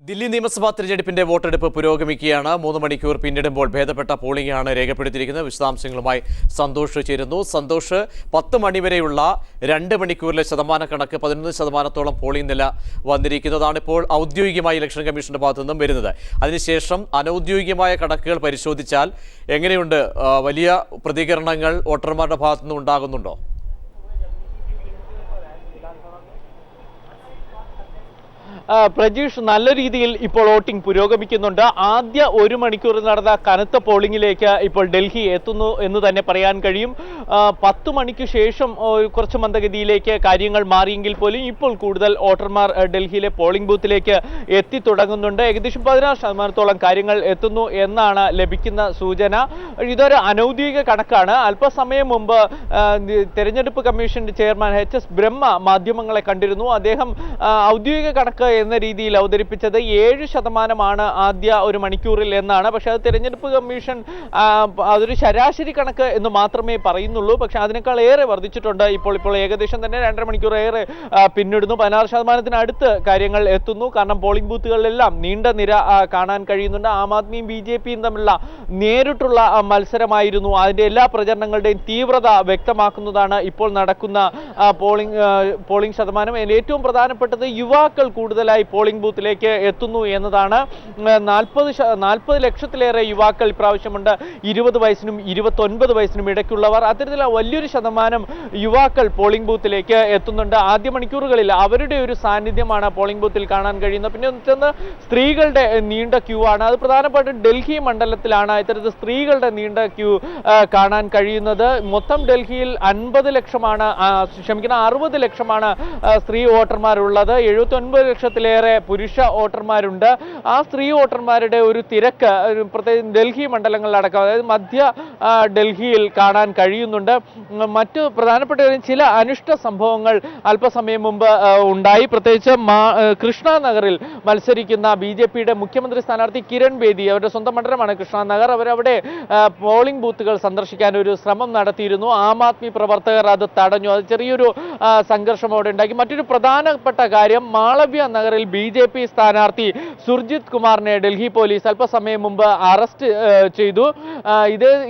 ദില്ലി നിയമസഭാ തെരഞ്ഞെടുപ്പിന്റെ വോട്ടെടുപ്പ് പുരോഗമിക്കുകയാണ്. 3 മണിക്കൂർ പിന്നിടുമ്പോൾ ഭേദപ്പെട്ട പോളിംഗാണ് രേഖപ്പെടുത്തിയിരിക്കുന്നത്. വിശദാംശങ്ങളുമായി സന്തോഷ് ചേരുന്നു. സന്തോഷ്, 10 മണിവരെയുള്ള 2 മണിക്കൂറിലെ ശതമാനക്കണക്ക് 11% പോളിംഗ് നില വന്നിരിക്കുന്നതാണ് ഇപ്പോൾ ഔദ്യോഗികമായി ഇലക്ഷൻ കമ്മീഷന്റെ ഭാഗത്തു നിന്നും വരുന്നത്. അതിനുശേഷം അനൌദ്യോഗികമായ കണക്കുകൾ പരിശോധിച്ചാൽ എങ്ങനെയുണ്ട്? വലിയ പ്രതികരണങ്ങൾ വോട്ടർമാരുടെ ഭാഗത്തു നിന്നും ഉണ്ടാകുന്നുണ്ടോ? പ്രജീഷ്, നല്ല രീതിയിൽ ഇപ്പോൾ വോട്ടിംഗ് പുരോഗമിക്കുന്നുണ്ട്. ആദ്യ 1 മണിക്കൂറിൽ നടന്ന കനത്ത പോളിംഗിലേക്ക് ഇപ്പോൾ ഡൽഹി എത്തുന്നു എന്ന് തന്നെ പറയാൻ കഴിയും. 10 മണിക്ക് ശേഷം കുറച്ച് മന്ദഗതിയിലേക്ക് കാര്യങ്ങൾ മാറിയെങ്കിൽ പോലും ഇപ്പോൾ കൂടുതൽ വോട്ടർമാർ ഡൽഹിയിലെ പോളിംഗ് ബൂത്തിലേക്ക് എത്തിത്തുടങ്ങുന്നുണ്ട്. ഏകദേശം 16% കാര്യങ്ങൾ എത്തുന്നു എന്നാണ് ലഭിക്കുന്ന സൂചന. ഇതൊരു അനൌദ്യോഗിക കണക്കാണ്. അല്പസമയം മുമ്പ് തെരഞ്ഞെടുപ്പ് കമ്മീഷൻ ചെയർമാൻ HS ബ്രഹ്മ മാധ്യമങ്ങളെ കണ്ടിരുന്നു. അദ്ദേഹം ഔദ്യോഗിക കണക്ക് എന്ന രീതിയിൽ അവതരിപ്പിച്ചത് 7% ആദ്യ 1 മണിക്കൂറിൽ എന്നാണ്. പക്ഷെ അത് തെരഞ്ഞെടുപ്പ് കമ്മീഷൻ അതൊരു ശരാശരി കണക്ക് എന്ന് മാത്രമേ പറയുന്നുള്ളൂ. പക്ഷെ അതിനേക്കാൾ ഏറെ വർദ്ധിച്ചിട്ടുണ്ട്. ഇപ്പോൾ ഏകദേശം തന്നെ 2.5 മണിക്കൂർ ഏറെ പിന്നിടുന്നു. 16% അടുത്ത് കാര്യങ്ങൾ എത്തുന്നു. കാരണം പോളിംഗ് ബൂത്തുകളിലെല്ലാം നീണ്ട നിര കാണാൻ കഴിയുന്നുണ്ട്. ആം ആദ്മിയും BJPയും തമ്മിലുള്ള നേരിട്ടുള്ള മത്സരമായിരുന്നു. അതിന്റെ എല്ലാ പ്രചരണങ്ങളുടെയും തീവ്രത വ്യക്തമാക്കുന്നതാണ് ഇപ്പോൾ നടക്കുന്ന പോളിംഗ് ശതമാനം. ഏറ്റവും പ്രധാനപ്പെട്ടത് യുവാക്കൾ കൂടുതലായി പോളിംഗ് ബൂത്തിലേക്ക് എത്തുന്നു എന്നതാണ്. 40 ലക്ഷത്തിലേറെ യുവാക്കൾ ഇപ്രാവശ്യമുണ്ട്. 20 വയസ്സിനും 29 വയസ്സിനും ഇടയ്ക്കുള്ളവർ. അത്തരത്തിൽ വലിയൊരു ശതമാനം യുവാക്കൾ പോളിംഗ് ബൂത്തിലേക്ക് എത്തുന്നുണ്ട്. ആദ്യ മണിക്കൂറുകളിൽ അവരുടെ ഒരു സാന്നിധ്യമാണ് പോളിംഗ് ബൂത്തിൽ കാണാൻ കഴിയുന്നത്. പിന്നെ സ്ത്രീകളുടെ നീണ്ട ക്യൂ ആണ്. അത് പ്രധാനപ്പെട്ട ഡൽഹി മണ്ഡലത്തിലാണ് ഇത്തരത്തിൽ സ്ത്രീകളുടെ നീണ്ട ക്യൂ കാണാൻ കഴിയുന്നത്. മൊത്തം ഡൽഹിയിൽ 60 ലക്ഷമാണ് സ്ത്രീ വോട്ടർമാരുള്ളത്. 79 ലക്ഷത്തിലേറെ പുരുഷ വോട്ടർമാരുണ്ട്. ആ സ്ത്രീ വോട്ടർമാരുടെ ഒരു തിരക്ക് പ്രത്യേകിച്ച് ഡൽഹി മണ്ഡലങ്ങളിലടക്കം, അതായത് മധ്യ ഡൽഹിയിൽ കാണാൻ കഴിയുന്നുണ്ട്. മറ്റു പ്രധാനപ്പെട്ട ചില അനിഷ്ട സംഭവങ്ങൾ അല്പസമയം മുമ്പ് ഉണ്ടായി. പ്രത്യേകിച്ച് കൃഷ്ണനഗറിൽ മത്സരിക്കുന്ന BJPയുടെ മുഖ്യമന്ത്രി സ്ഥാനാർത്ഥി കിരൺ ബേദി, അവരുടെ സ്വന്തം മണ്ഡലമാണ് കൃഷ്ണനഗർ, അവരവിടെ പോളിംഗ് ബൂത്തുകൾ സന്ദർശിക്കാൻ ഒരു ശ്രമം നടത്തിയിരുന്നു. ആം ആദ്മി പ്രവർത്തകർ അത് തടഞ്ഞു. അത് ചെറിയൊരു സംഘർഷം അവിടെ ഉണ്ടാക്കി. മറ്റൊരു പ്രധാനപ്പെട്ട കാര്യം, മാളവ്യ നഗറിൽ BJP സ്ഥാനാർത്ഥി സുർജിത് കുമാറിനെ ഡൽഹി പോലീസ് അല്പസമയം മുമ്പ് അറസ്റ്റ് ചെയ്തു.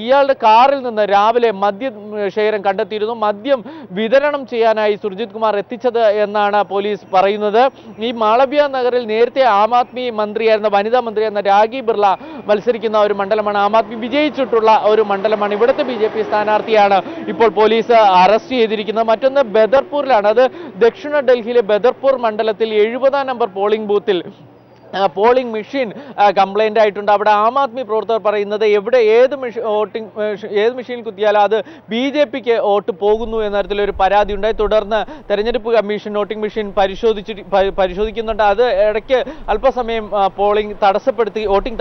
ഇയാളുടെ കാറിൽ നിന്ന് രാവിലെ മദ്യശേഖരം കണ്ടെത്തിയിരുന്നു. മദ്യം വിതരണം ചെയ്യാനായി സുർജിത് കുമാർ എത്തിച്ചത് എന്നാണ് പോലീസ് പറയുന്നത്. ഈ മാളവ്യ നഗറിൽ നേരത്തെ ആം ആദ്മി മന്ത്രിയായിരുന്ന വനിതാ മന്ത്രിയായിരുന്ന രാഖി ബിർള മത്സരിക്കുന്ന ഒരു മണ്ഡലമാണ്. ആം ആദ്മി വിജയിച്ചിട്ടുള്ള ഒരു മണ്ഡലമാണ്. ഇവിടുത്തെ BJP സ്ഥാനാർത്ഥിയാണ് ഇപ്പോൾ പോലീസ് അറസ്റ്റ് ചെയ്തിരിക്കുന്നത്. മറ്റൊന്ന് ബദർപൂരിലാണ്. അത് ദക്ഷിണ ഡൽഹിയിലെ ബദർപൂർ മണ്ഡലത്തിൽ 70-ാം നമ്പർ പോളിംഗ് ബൂത്തിൽ പോളിംഗ് മെഷീൻ കംപ്ലൈന്റ് ആയിട്ടുണ്ട്. അവിടെ ആം ആദ്മി പ്രവർത്തകർ പറയുന്നത് ഏത് മെഷീൻ കുത്തിയാലും അത് BJPക്ക് വോട്ട് പോകുന്നു എന്ന തരത്തിലൊരു പരാതി ഉണ്ടായി. തുടർന്ന് തെരഞ്ഞെടുപ്പ് കമ്മീഷൻ വോട്ടിംഗ് മെഷീൻ പരിശോധിക്കുന്നുണ്ട്. അത് ഇടയ്ക്ക് അല്പസമയം വോട്ടിംഗ്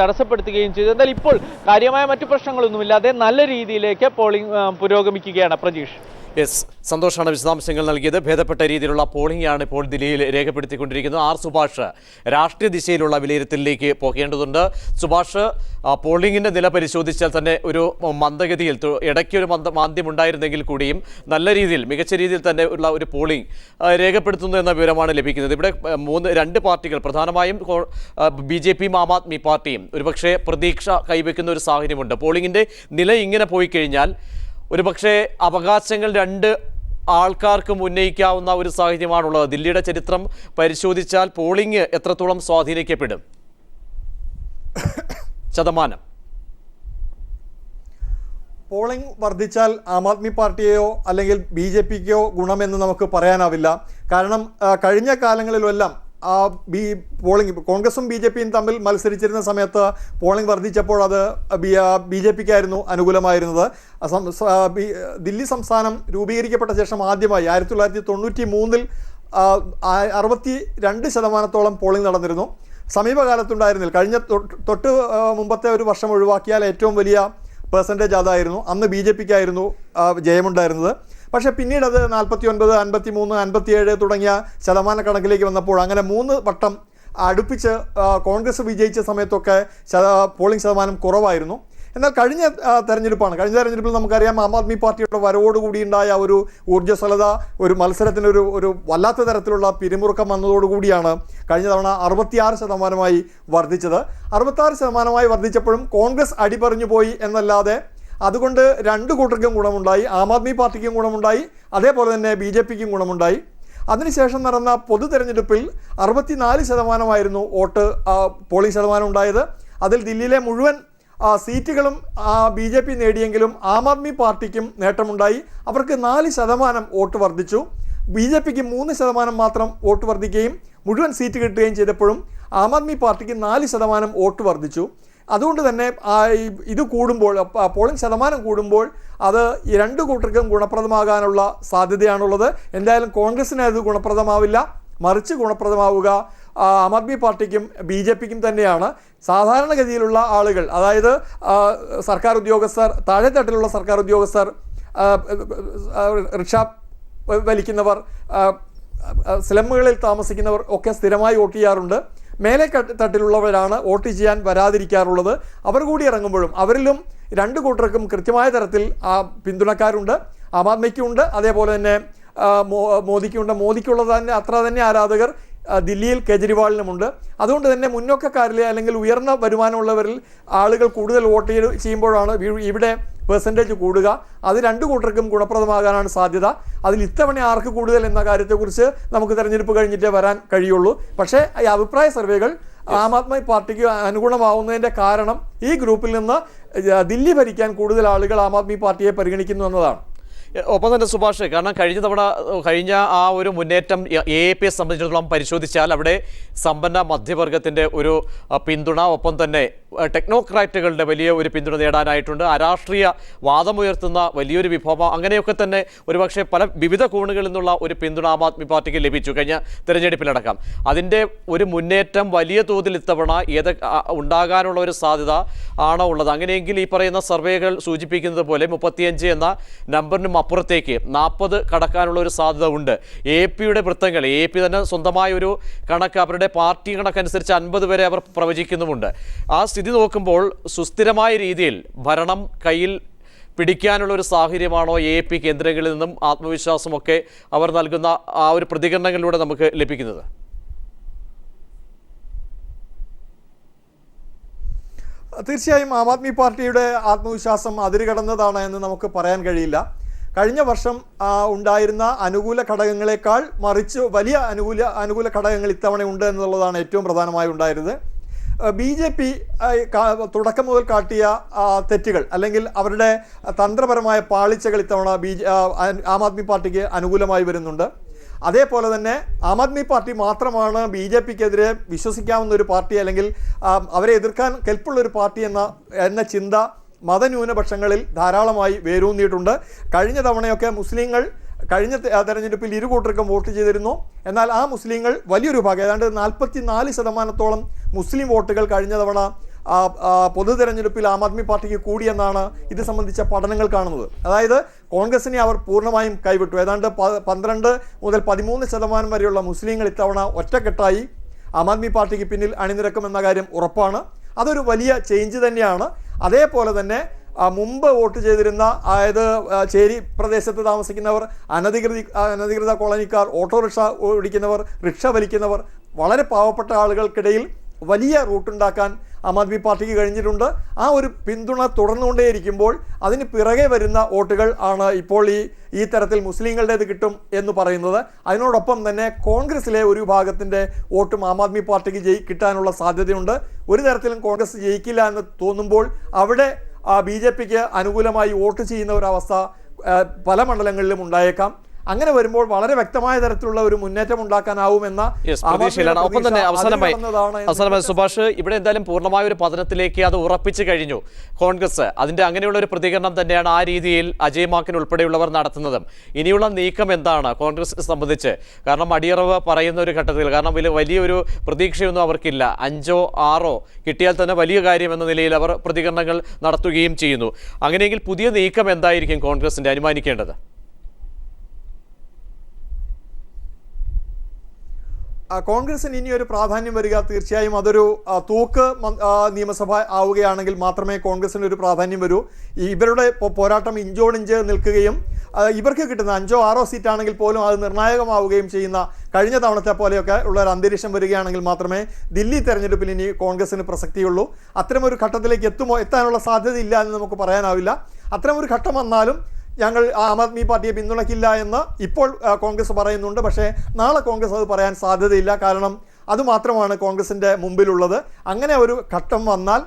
തടസ്സപ്പെടുത്തുകയും ചെയ്തു. എന്നാൽ ഇപ്പോൾ കാര്യമായ മറ്റു പ്രശ്നങ്ങളൊന്നുമില്ലാതെ നല്ല രീതിയിലേക്ക് പോളിംഗ് പുരോഗമിക്കുകയാണ്. പ്രജീഷ്, സന്തോഷാണ് വിശദാംശങ്ങൾ നൽകിയത്. ഭേദപ്പെട്ട രീതിയിലുള്ള പോളിംഗ് ആണ് ഇപ്പോൾ ദില്ലിയിൽ രേഖപ്പെടുത്തിക്കൊണ്ടിരിക്കുന്നത്. സുഭാഷ്, രാഷ്ട്രീയ ദിശയിലുള്ള വിലയിരുത്തലിലേക്ക് പോകേണ്ടതുണ്ട്. സുഭാഷ്, പോളിംഗിന്റെ നില പരിശോധിച്ചാൽ തന്നെ ഒരു മന്ദഗതിയിൽ ഇടയ്ക്കൊരു മാന്ദ്യം ഉണ്ടായിരുന്നെങ്കിൽ കൂടിയും നല്ല രീതിയിൽ മികച്ച രീതിയിൽ തന്നെ ഉള്ള ഒരു പോളിംഗ് രേഖപ്പെടുത്തുന്നു എന്ന വിവരമാണ് ലഭിക്കുന്നത്. ഇവിടെ 2 പാർട്ടികൾ, പ്രധാനമായും BJPയും ആം ആദ്മി പാർട്ടിയും ഒരുപക്ഷെ പ്രതീക്ഷ കൈവയ്ക്കുന്ന ഒരു സാഹചര്യമുണ്ട്. പോളിംഗിന്റെ നില ഇങ്ങനെ പോയി കഴിഞ്ഞാൽ ഒരുപക്ഷെ അവകാശങ്ങൾ 2 ആൾക്കാർക്കും ഉന്നയിക്കാവുന്ന ഒരു സാഹചര്യമാണുള്ളത്. ദില്ലിയുടെ ചരിത്രം പരിശോധിച്ചാൽ പോളിംഗ് എത്രത്തോളം സ്വാധീനിക്കപ്പെടും? ശതമാനം പോളിംഗ് വർദ്ധിച്ചാൽ ആം ആദ്മി പാർട്ടിയെയോ അല്ലെങ്കിൽ BJPക്കോ ഗുണമെന്ന് നമുക്ക് പറയാനാവില്ല. കാരണം കഴിഞ്ഞ കാലങ്ങളിലെല്ലാം കോൺഗ്രസും BJPയും തമ്മിൽ മത്സരിച്ചിരുന്ന സമയത്ത് പോളിംഗ് വർദ്ധിച്ചപ്പോൾ അത് BJPക്കായിരുന്നു അനുകൂലമായിരുന്നത്. ദില്ലി സംസ്ഥാനം രൂപീകരിക്കപ്പെട്ട ശേഷം ആദ്യമായി 1993-ൽ 62% പോളിംഗ് നടന്നിരുന്നു. സമീപകാലത്തുണ്ടായിരുന്നില്ല. കഴിഞ്ഞ തൊട്ട് മുമ്പത്തെ ഒരു വർഷം ഒഴിവാക്കിയാൽ ഏറ്റവും വലിയ പെർസെൻറ്റേജ് അതായിരുന്നു. അന്ന് BJPക്കായിരുന്നു ജയമുണ്ടായിരുന്നത്. പക്ഷേ പിന്നീട് അത് 49, 53, 57 തുടങ്ങിയ ശതമാനക്കണക്കിലേക്ക് വന്നപ്പോൾ അങ്ങനെ 3 വട്ടം അടുപ്പിച്ച് കോൺഗ്രസ് വിജയിച്ച സമയത്തൊക്കെ പോളിംഗ് ശതമാനം കുറവായിരുന്നു. എന്നാൽ കഴിഞ്ഞ തെരഞ്ഞെടുപ്പിൽ നമുക്കറിയാം ആം ആദ്മി പാർട്ടിയുടെ വരവോടുകൂടി ഉണ്ടായ ഒരു ഊർജ്ജസ്വലത, ഒരു മത്സരത്തിന് ഒരു വല്ലാത്ത തരത്തിലുള്ള പിരിമുറുക്കം വന്നതോടുകൂടിയാണ് കഴിഞ്ഞ തവണ 66% വർദ്ധിച്ചത്. 66% വർദ്ധിച്ചപ്പോഴും കോൺഗ്രസ് അടിപറിഞ്ഞു പോയി എന്നല്ലാതെ അതുകൊണ്ട് രണ്ടു കൂട്ടർക്കും ഗുണമുണ്ടായി. ആം ആദ്മി പാർട്ടിക്കും ഗുണമുണ്ടായി, അതേപോലെ തന്നെ BJPക്കും ഗുണമുണ്ടായി. അതിനുശേഷം നടന്ന പൊതു തെരഞ്ഞെടുപ്പിൽ 64% വോട്ട് പോളിംഗ് ശതമാനം ഉണ്ടായത്. അതിൽ ദില്ലിയിലെ മുഴുവൻ സീറ്റുകളും BJP നേടിയെങ്കിലും ആം ആദ്മി പാർട്ടിക്കും നേട്ടമുണ്ടായി. അവർക്ക് 4% വോട്ട് വർദ്ധിച്ചു. BJPക്ക് 3% മാത്രം വോട്ട് വർദ്ധിക്കുകയും മുഴുവൻ സീറ്റ് കിട്ടുകയും ചെയ്തപ്പോഴും ആം ആദ്മി പാർട്ടിക്ക് 4% വോട്ട് വർദ്ധിച്ചു. അതുകൊണ്ട് തന്നെ ഇത് കൂടുമ്പോൾ, പോളിംഗ് ശതമാനം കൂടുമ്പോൾ അത് ഈ രണ്ടു കൂട്ടർക്കും ഗുണപ്രദമാകാനുള്ള സാധ്യതയാണുള്ളത്. എന്തായാലും കോൺഗ്രസിന് അത് ഗുണപ്രദമാവില്ല, മറിച്ച് ഗുണപ്രദമാവുക ആം ആദ്മി പാർട്ടിക്കും BJPക്കും തന്നെയാണ്. സാധാരണഗതിയിലുള്ള ആളുകൾ, അതായത് സർക്കാർ ഉദ്യോഗസ്ഥർ, താഴെത്തട്ടിലുള്ള സർക്കാർ ഉദ്യോഗസ്ഥർ, റിക്ഷ വലിക്കുന്നവർ, സ്ലമ്മുകളിൽ താമസിക്കുന്നവർ ഒക്കെ സ്ഥിരമായി വോട്ട് ചെയ്യാറുണ്ട്. മേലെ തട്ടിലുള്ളവരാണ് വോട്ട് ചെയ്യാൻ വരാതിരിക്കാറുള്ളത്. അവർ കൂടി ഇറങ്ങുമ്പോഴും അവരിലും രണ്ടു കൂട്ടർക്കും കൃത്യമായ തരത്തിൽ പിന്തുണക്കാരുണ്ട്. ആം ആദ്മിക്കുണ്ട്, അതേപോലെ തന്നെ മോദിക്കുണ്ട്. മോദിക്കുള്ളത് തന്നെ അത്ര തന്നെ ആരാധകർ ദില്ലിയിൽ കേജ്രിവാളിനുമുണ്ട്. അതുകൊണ്ട് തന്നെ മുന്നോക്കക്കാരിലെ അല്ലെങ്കിൽ ഉയർന്ന വരുമാനമുള്ളവരിൽ ആളുകൾ കൂടുതൽ വോട്ട് ചെയ്യുമ്പോഴാണ് ഇവിടെ പെർസെൻറ്റേജ് കൂടുക. അത് രണ്ടു കൂട്ടർക്കും ഗുണപ്രദമാകാനാണ് സാധ്യത. അതിൽ ഇത്തവണ ആർക്ക് കൂടുതൽ എന്ന കാര്യത്തെക്കുറിച്ച് നമുക്ക് തെരഞ്ഞെടുപ്പ് കഴിഞ്ഞിട്ടേ വരാൻ കഴിയുള്ളൂ. പക്ഷേ ഈ അഭിപ്രായ സർവേകൾ ആം ആദ്മി പാർട്ടിക്ക് അനുഗുണമാവുന്നതിൻ്റെ കാരണം ഈ ഗ്രൂപ്പിൽ നിന്ന് ദില്ലി ഭരിക്കാൻ കൂടുതൽ ആളുകൾ ആം ആദ്മി പാർട്ടിയെ പരിഗണിക്കുന്നു എന്നതാണ്. ഒപ്പം തന്നെ സുഭാഷ്, കാരണം കഴിഞ്ഞ ആ ഒരു മുന്നേറ്റം AAPയെ സംബന്ധിച്ചിടത്തോളം പരിശോധിച്ചാൽ അവിടെ സമ്പന്ന മധ്യവർഗത്തിൻ്റെ ഒരു പിന്തുണ, ഒപ്പം തന്നെ ടെക്നോക്രാറ്റുകളുടെ വലിയ ഒരു പിന്തുണ നേടാനായിട്ടുണ്ട്. അരാഷ്ട്രീയ വാദമുയർത്തുന്ന വലിയൊരു വിഭാഗം, അങ്ങനെയൊക്കെ തന്നെ ഒരുപക്ഷെ വിവിധ കോണുകളിൽ നിന്നുള്ള ഒരു പിന്തുണ ആം ആദ്മി പാർട്ടിക്ക് ലഭിച്ചു കഴിഞ്ഞ തെരഞ്ഞെടുപ്പിലടക്കം. അതിൻ്റെ ഒരു മുന്നേറ്റം വലിയ തോതിൽ ഇത്തവണ ഉണ്ടാകാനുള്ള ഒരു സാധ്യത ആണോ ഉള്ളത്? അങ്ങനെയെങ്കിൽ ഈ പറയുന്ന സർവേകൾ സൂചിപ്പിക്കുന്നത് പോലെ 35 എന്ന നമ്പറിനും അപ്പുറത്തേക്ക് 40 കടക്കാനുള്ള ഒരു സാധ്യത ഉണ്ട്. AAPയുടെ വൃത്തങ്ങൾ, AAP തന്നെ സ്വന്തമായ ഒരു കണക്ക്, അവരുടെ പാർട്ടി കണക്കനുസരിച്ച് 50 വരെ അവർ പ്രവചിക്കുന്നുമുണ്ട്. ആ സ്ഥിതി നോക്കുമ്പോൾ സുസ്ഥിരമായ രീതിയിൽ ഭരണം കയ്യിൽ പിടിക്കാനുള്ള ഒരു സാഹചര്യമാണോ AAP കേന്ദ്രങ്ങളിൽ നിന്നും ആത്മവിശ്വാസമൊക്കെ അവർ നൽകുന്ന ആ ഒരു പ്രതികരണങ്ങളിലൂടെ നമുക്ക് ലഭിക്കുന്നത്? തീർച്ചയായും ആം ആദ്മി പാർട്ടിയുടെ ആത്മവിശ്വാസം അതിരുകടന്നതാണ് എന്ന് നമുക്ക് പറയാൻ കഴിയില്ല. കഴിഞ്ഞ വർഷം ഉണ്ടായിരുന്ന അനുകൂല ഘടകങ്ങളെക്കാൾ മറിച്ച് വലിയ അനുകൂല ഘടകങ്ങൾ ഇത്തവണ ഉണ്ട് എന്നുള്ളതാണ് ഏറ്റവും പ്രധാനമായി ഉണ്ടായിരുന്നത്. BJP തുടക്കം മുതൽ കാട്ടിയ തെറ്റുകൾ അല്ലെങ്കിൽ അവരുടെ തന്ത്രപരമായ പാളിച്ചകൾ ഇത്തവണ ആം ആദ്മി പാർട്ടിക്ക് അനുകൂലമായി വരുന്നുണ്ട്. അതേപോലെ തന്നെ ആം ആദ്മി പാർട്ടി മാത്രമാണ് BJPക്കെതിരെ വിശ്വസിക്കാവുന്ന ഒരു പാർട്ടി, അല്ലെങ്കിൽ അവരെ എതിർക്കാൻ കെൽപ്പുള്ളൊരു പാർട്ടി എന്ന ചിന്ത മതന്യൂനപക്ഷങ്ങളിൽ ധാരാളമായി വേരൂന്നിയിട്ടുണ്ട്. കഴിഞ്ഞ തവണയൊക്കെ മുസ്ലിങ്ങൾ കഴിഞ്ഞ തെരഞ്ഞെടുപ്പിൽ ഇരു കൂട്ടർക്കും വോട്ട് ചെയ്തിരുന്നു. എന്നാൽ ആ മുസ്ലിങ്ങൾ വലിയൊരു ഭാഗം, ഏതാണ്ട് 44% മുസ്ലിം വോട്ടുകൾ കഴിഞ്ഞ തവണ പൊതു തെരഞ്ഞെടുപ്പിൽ ആം ആദ്മി പാർട്ടിക്ക് കൂടിയെന്നാണ് ഇത് സംബന്ധിച്ച പഠനങ്ങൾ കാണുന്നത്. അതായത് കോൺഗ്രസിനെ അവർ പൂർണ്ണമായും കൈവിട്ടു. ഏതാണ്ട് 12 മുതൽ 13% വരെയുള്ള മുസ്ലിങ്ങൾ ഇത്തവണ ഒറ്റക്കെട്ടായി ആം ആദ്മി പാർട്ടിക്ക് പിന്നിൽ അണിനിരക്കുമെന്ന കാര്യം ഉറപ്പാണ്. അതൊരു വലിയ ചേഞ്ച് തന്നെയാണ്. അതേപോലെ തന്നെ മുമ്പ് വോട്ട് ചെയ്തിരുന്ന, അതായത് ചേരി പ്രദേശത്ത് താമസിക്കുന്നവർ, അനധികൃത കോളനിക്കാർ, ഓട്ടോറിക്ഷ ഓടിക്കുന്നവർ, റിക്ഷ വലിക്കുന്നവർ, വളരെ പാവപ്പെട്ട ആളുകൾക്കിടയിൽ വലിയ റൂട്ടുണ്ടാക്കാൻ ആം ആദ്മി പാർട്ടിക്ക് കഴിഞ്ഞിട്ടുണ്ട്. ആ ഒരു പിന്തുണ തുടർന്നുകൊണ്ടേയിരിക്കുമ്പോൾ അതിന് പിറകെ വരുന്ന വോട്ടുകൾ ആണ് ഇപ്പോൾ ഈ തരത്തിൽ മുസ്ലിങ്ങളുടേത് കിട്ടും എന്ന് പറയുന്നത്. അതിനോടൊപ്പം തന്നെ കോൺഗ്രസിലെ ഒരു വിഭാഗത്തിൻ്റെ വോട്ടും ആം ആദ്മി പാർട്ടിക്ക് കിട്ടാനുള്ള സാധ്യതയുണ്ട്. ഒരു തരത്തിലും കോൺഗ്രസ് ജയിക്കില്ല എന്ന് തോന്നുമ്പോൾ അവിടെ BJPക്ക് അനുകൂലമായി വോട്ട് ചെയ്യുന്ന ഒരവസ്ഥ പല മണ്ഡലങ്ങളിലും ഉണ്ടായേക്കാം. അങ്ങനെ വരുമ്പോൾ വളരെ വ്യക്തമായ തരത്തിലുള്ള ഒരു മുന്നേറ്റം ഉണ്ടാക്കാനാവുമെന്ന പ്രതീക്ഷയിലാണ്. ഒപ്പം തന്നെ അവസാനമായി സുഭാഷ്, ഇവിടെ എന്തായാലും പൂർണ്ണമായ ഒരു പതനത്തിലേക്ക് അത് ഉറപ്പിച്ചു കഴിഞ്ഞു കോൺഗ്രസ്. അതിന്റെ അങ്ങനെയുള്ള ഒരു പ്രതികരണം തന്നെയാണ് ആ രീതിയിൽ അജയ് മാക്കൻ ഉൾപ്പെടെയുള്ളവർ നടത്തുന്നതും. ഇനിയുള്ള നീക്കം എന്താണ് കോൺഗ്രസിനെ സംബന്ധിച്ച്? കാരണം അടിയറവ് പറയുന്ന ഒരു ഘട്ടത്തിൽ, കാരണം വലിയൊരു പ്രതീക്ഷയൊന്നും അവർക്കില്ല. 5 or 6 കിട്ടിയാൽ തന്നെ വലിയ കാര്യം എന്ന നിലയിൽ അവർ പ്രതികരണങ്ങൾ നടത്തുകയും ചെയ്യുന്നു. അങ്ങനെയെങ്കിൽ പുതിയ നീക്കം എന്തായിരിക്കും കോൺഗ്രസിന്റെ അനുമാനിക്കേണ്ടത്? കോൺഗ്രസിന് ഇനി ഒരു പ്രാധാന്യം വരിക തീർച്ചയായും അതൊരു തൂക്ക് നിയമസഭ ആവുകയാണെങ്കിൽ മാത്രമേ കോൺഗ്രസിന് ഒരു പ്രാധാന്യം വരൂ. ഇവരുടെ പോരാട്ടം ഇഞ്ചോടിഞ്ച് നിൽക്കുകയും ഇവർക്ക് കിട്ടുന്ന 5 or 6 സീറ്റാണെങ്കിൽ പോലും അത് നിർണായകമാവുകയും ചെയ്യുന്ന കഴിഞ്ഞ തവണത്തെ പോലെയൊക്കെ ഉള്ള ഒരു അന്തരീക്ഷം വരികയാണെങ്കിൽ മാത്രമേ ദില്ലി തെരഞ്ഞെടുപ്പിൽ ഇനി കോൺഗ്രസിന് പ്രസക്തിയുള്ളൂ. അത്തരമൊരു ഘട്ടത്തിലേക്ക് എത്താനുള്ള സാധ്യതയില്ല എന്ന് നമുക്ക് പറയാനാവില്ല. അത്തരമൊരു ഘട്ടം വന്നാലും ഞങ്ങൾ ആം ആദ്മി പാർട്ടിയെ പിന്തുണയ്ക്കില്ല എന്ന് ഇപ്പോൾ കോൺഗ്രസ് പറയുന്നുണ്ട്. പക്ഷേ നാളെ കോൺഗ്രസ് അത് പറയാൻ സാധ്യതയില്ല. കാരണം അതുമാത്രമാണ് കോൺഗ്രസിൻ്റെ മുമ്പിലുള്ളത്. അങ്ങനെ ഒരു ഘട്ടം വന്നാൽ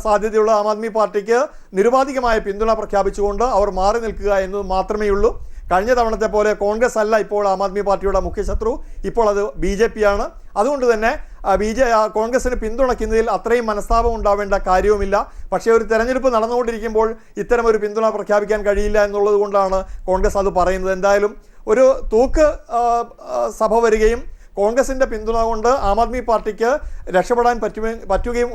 സാധ്യതയുള്ള ആം ആദ്മി പാർട്ടിക്ക് നിരുപാധികമായ പിന്തുണ പ്രഖ്യാപിച്ചുകൊണ്ട് അവർ മാറി നിൽക്കുക എന്നത് മാത്രമേ ഉള്ളൂ. കഴിഞ്ഞ തവണത്തെ പോലെ കോൺഗ്രസ് അല്ല ഇപ്പോൾ ആം ആദ്മി പാർട്ടിയുടെ മുഖ്യശത്രു, ഇപ്പോൾ അത് BJP ആണ്. അതുകൊണ്ട് തന്നെ കോൺഗ്രസിന് പിന്തുണയ്ക്കുന്നതിൽ അത്രയും മനസ്താപം ഉണ്ടാവേണ്ട കാര്യവുമില്ല. പക്ഷേ ഒരു തെരഞ്ഞെടുപ്പ് നടന്നുകൊണ്ടിരിക്കുമ്പോൾ ഇത്തരമൊരു പിന്തുണ പ്രഖ്യാപിക്കാൻ കഴിയില്ല എന്നുള്ളത് കൊണ്ടാണ് കോൺഗ്രസ് അത് പറയുന്നത്. എന്തായാലും ഒരു തൂക്ക് സഭ വരികയും കോൺഗ്രസിൻ്റെ പിന്തുണ കൊണ്ട് ആം ആദ്മി പാർട്ടിക്ക് രക്ഷപ്പെടാൻ പറ്റുകയും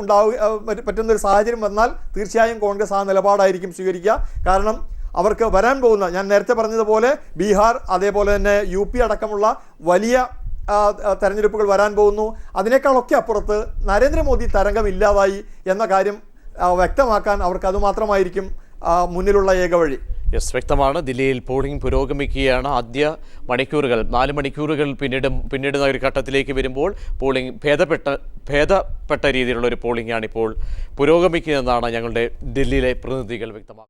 പറ്റുന്നൊരു സാഹചര്യം വന്നാൽ തീർച്ചയായും കോൺഗ്രസ് ആ നിലപാടായിരിക്കും സ്വീകരിക്കുക. കാരണം അവർക്ക് വരാൻ പോകുന്ന, ഞാൻ നേരത്തെ പറഞ്ഞതുപോലെ ബീഹാർ, അതേപോലെ തന്നെ UP അടക്കമുള്ള വലിയ തെരഞ്ഞെടുപ്പുകൾ വരാൻ പോകുന്നു. അതിനേക്കാളൊക്കെ അപ്പുറത്ത് നരേന്ദ്രമോദി തരംഗമില്ലാതായി എന്ന കാര്യം വ്യക്തമാക്കാൻ അവർക്ക് അതുമാത്രമായിരിക്കും മുന്നിലുള്ള ഏക വഴി. യെസ്, വ്യക്തമാണ്. ദില്ലിയിൽ പോളിംഗ് പുരോഗമിക്കുകയാണ്. ആദ്യ മണിക്കൂറുകൾ 4 മണിക്കൂറുകൾ പിന്നിടുന്ന ഒരു ഘട്ടത്തിലേക്ക് വരുമ്പോൾ പോളിംഗ് ഭേദപ്പെട്ട രീതിയിലുള്ള ഒരു പോളിംഗാണ് ഇപ്പോൾ പുരോഗമിക്കുന്നതെന്നാണ് ഞങ്ങളുടെ ദില്ലിയിലെ പ്രതിനിധികൾ വ്യക്തമാക്കുന്നത്.